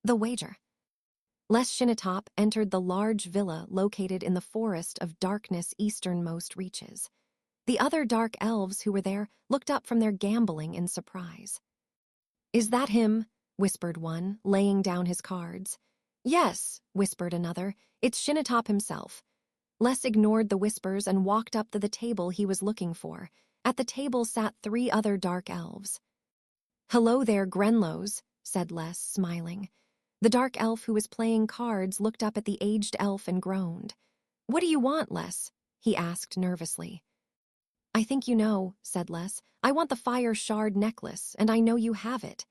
The wager. Les Shinatop entered the large villa located in the forest of darkness' easternmost reaches. The other dark elves who were there looked up from their gambling in surprise. "Is that him?" whispered one, laying down his cards. "Yes," whispered another, "it's Shinatop himself." Les ignored the whispers and walked up to the table he was looking for. At the table sat 3 other dark elves. "Hello there, Grenlows," said Les, smiling. The dark elf who was playing cards looked up at the aged elf and groaned. "What do you want, Les?" he asked nervously. "I think you know," said Les. "I want the fire shard necklace, and I know you have it."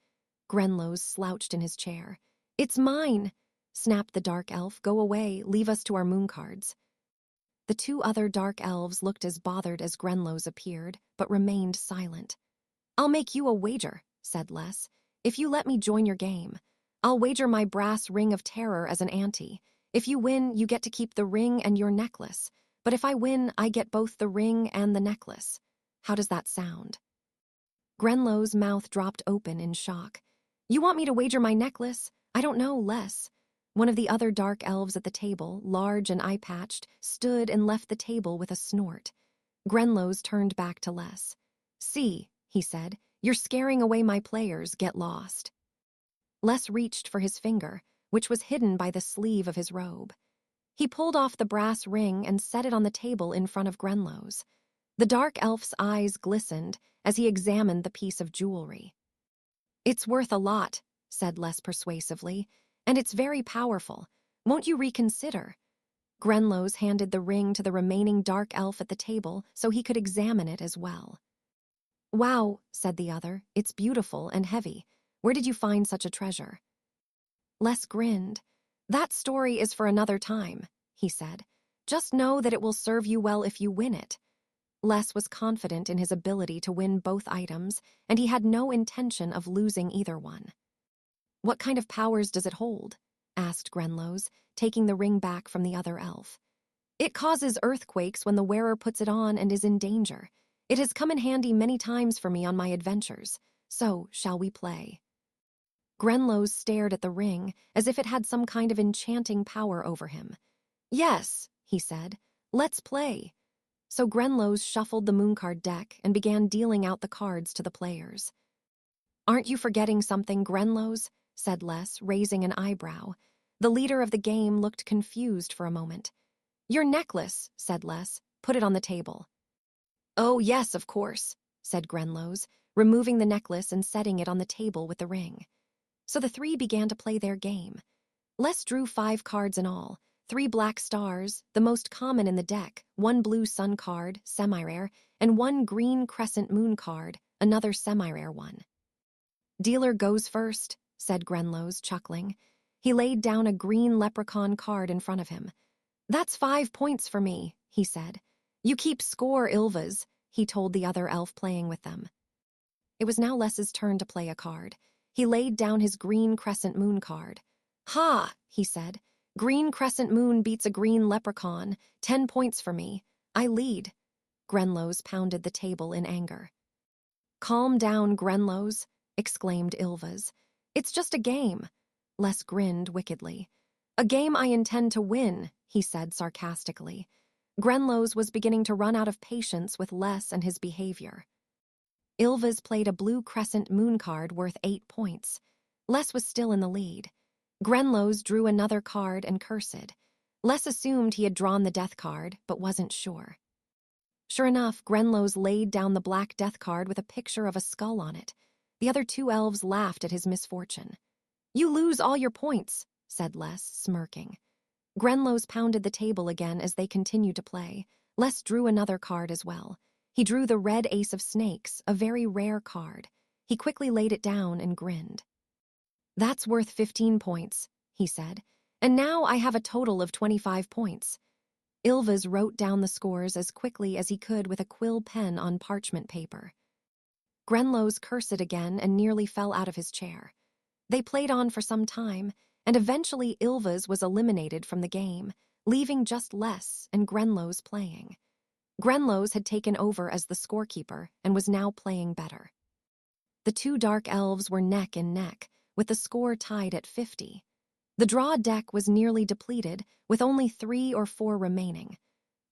Grenlows slouched in his chair. "It's mine," snapped the dark elf. "Go away, leave us to our moon cards." The 2 other dark elves looked as bothered as Grenlows appeared, but remained silent. "I'll make you a wager," said Les. "If you let me join your game. I'll wager my brass ring of terror as an ante. If you win, you get to keep the ring and your necklace. But if I win, I get both the ring and the necklace. How does that sound?" Grenlow's mouth dropped open in shock. "You want me to wager my necklace? I don't know, Les." One of the other dark elves at the table, large and eye-patched, stood and left the table with a snort. Grenlows turned back to Les. "See," he said, "you're scaring away my players. Get lost." Les reached for his finger, which was hidden by the sleeve of his robe. He pulled off the brass ring and set it on the table in front of Grenlows. The dark elf's eyes glistened as he examined the piece of jewelry. "It's worth a lot," said Les persuasively, "and it's very powerful. Won't you reconsider?" Grenlows handed the ring to the remaining dark elf at the table so he could examine it as well. "Wow," said the other, "it's beautiful and heavy. Where did you find such a treasure?" Les grinned. "That story is for another time," he said. "Just know that it will serve you well if you win it." Les was confident in his ability to win both items, and he had no intention of losing either one. "What kind of powers does it hold?" asked Grenlows, taking the ring back from the other elf. "It causes earthquakes when the wearer puts it on and is in danger. It has come in handy many times for me on my adventures. So, shall we play?" Grenlows stared at the ring as if it had some kind of enchanting power over him. "Yes," he said, "let's play." So Grenlows shuffled the mooncard deck and began dealing out the cards to the players. "Aren't you forgetting something, Grenlows?" said Les, raising an eyebrow. The leader of the game looked confused for a moment. "Your necklace," said Les. "Put it on the table." "Oh, yes, of course," said Grenlows, removing the necklace and setting it on the table with the ring. So the 3 began to play their game. Les drew 5 cards in all, 3 black stars, the most common in the deck, 1 blue sun card, semi-rare, and 1 green crescent moon card, another semi-rare one. "Dealer goes first," said Grenlows, chuckling. He laid down a green leprechaun card in front of him. "That's 5 points for me," he said. "You keep score, Ilvas," he told the other elf playing with them. It was now Les's turn to play a card. He laid down his green crescent moon card. "Ha," he said. "Green crescent moon beats a green leprechaun. 10 points for me. I lead." Grenlows pounded the table in anger. "Calm down, Grenlows," exclaimed Ilvas. "It's just a game." Les grinned wickedly. "A game I intend to win," he said sarcastically. Grenlows was beginning to run out of patience with Les and his behavior. Ilvas played a blue crescent moon card worth 8 points. Les was still in the lead. Grenlows drew another card and cursed. Les assumed he had drawn the death card, but wasn't sure. Sure enough, Grenlows laid down the black death card with a picture of a skull on it. The other 2 elves laughed at his misfortune. "You lose all your points," said Les, smirking. Grenlows pounded the table again as they continued to play. Les drew another card as well. He drew the red ace of snakes, a very rare card. He quickly laid it down and grinned. "That's worth 15 points," he said, "and now I have a total of 25 points." Ilvas wrote down the scores as quickly as he could with a quill pen on parchment paper. Grenlows cursed again and nearly fell out of his chair. They played on for some time, and eventually Ilvas was eliminated from the game, leaving just Les and Grenlows playing. Grenlows had taken over as the scorekeeper and was now playing better. The 2 dark elves were neck and neck, with the score tied at 50. The draw deck was nearly depleted, with only 3 or 4 remaining.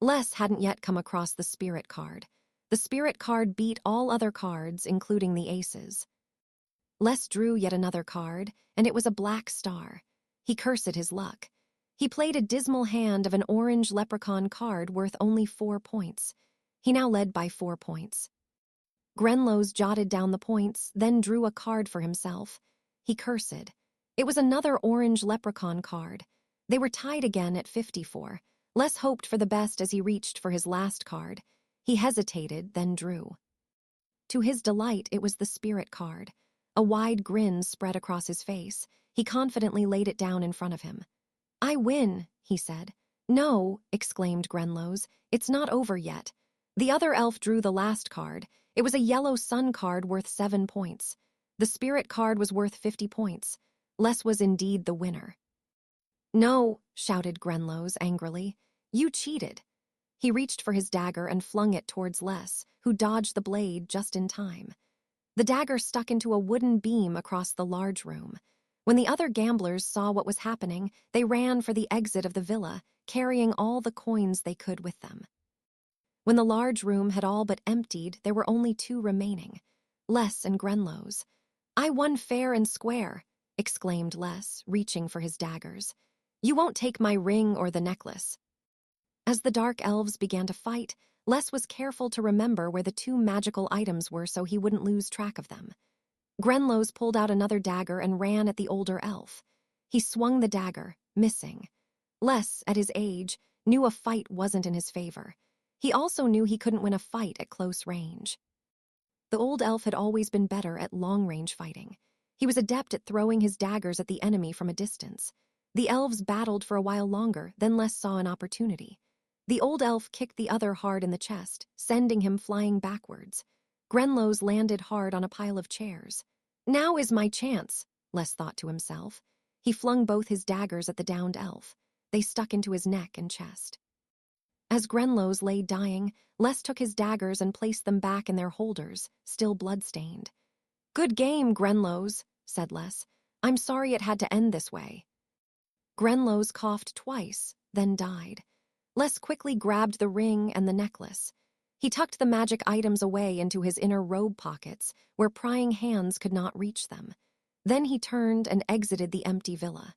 Les hadn't yet come across the spirit card. The spirit card beat all other cards, including the aces. Les drew yet another card, and it was a black star. He cursed his luck. He played a dismal hand of an orange leprechaun card worth only 4 points. He now led by 4 points. Grenlows jotted down the points, then drew a card for himself. He cursed. It was another orange leprechaun card. They were tied again at 54. Les hoped for the best as he reached for his last card. He hesitated, then drew. To his delight, it was the spirit card. A wide grin spread across his face. He confidently laid it down in front of him. "I win," he said. "No," exclaimed Grenlows, "it's not over yet." The other elf drew the last card. It was a yellow sun card worth 7 points. The spirit card was worth 50 points. Les was indeed the winner. "No," shouted Grenlows angrily. "You cheated." He reached for his dagger and flung it towards Les, who dodged the blade just in time. The dagger stuck into a wooden beam across the large room. When the other gamblers saw what was happening, they ran for the exit of the villa, carrying all the coins they could with them. When the large room had all but emptied, there were only 2 remaining, Les and Grenlows. "I won fair and square," exclaimed Les, reaching for his daggers. "You won't take my ring or the necklace." As the dark elves began to fight, Les was careful to remember where the 2 magical items were so he wouldn't lose track of them. Grenlows pulled out another dagger and ran at the older elf. He swung the dagger, missing. Les, at his age, knew a fight wasn't in his favor. He also knew he couldn't win a fight at close range. The old elf had always been better at long-range fighting. He was adept at throwing his daggers at the enemy from a distance. The elves battled for a while longer, then Les saw an opportunity. The old elf kicked the other hard in the chest, sending him flying backwards. Grenlows landed hard on a pile of chairs. "Now is my chance," Les thought to himself. He flung both his daggers at the downed elf. They stuck into his neck and chest. As Grenlows lay dying, Les took his daggers and placed them back in their holders, still blood-stained. "Good game, Grenlows," said Les. "I'm sorry it had to end this way." Grenlows coughed twice, then died. Les quickly grabbed the ring and the necklace. He tucked the magic items away into his inner robe pockets, where prying hands could not reach them. Then he turned and exited the empty villa.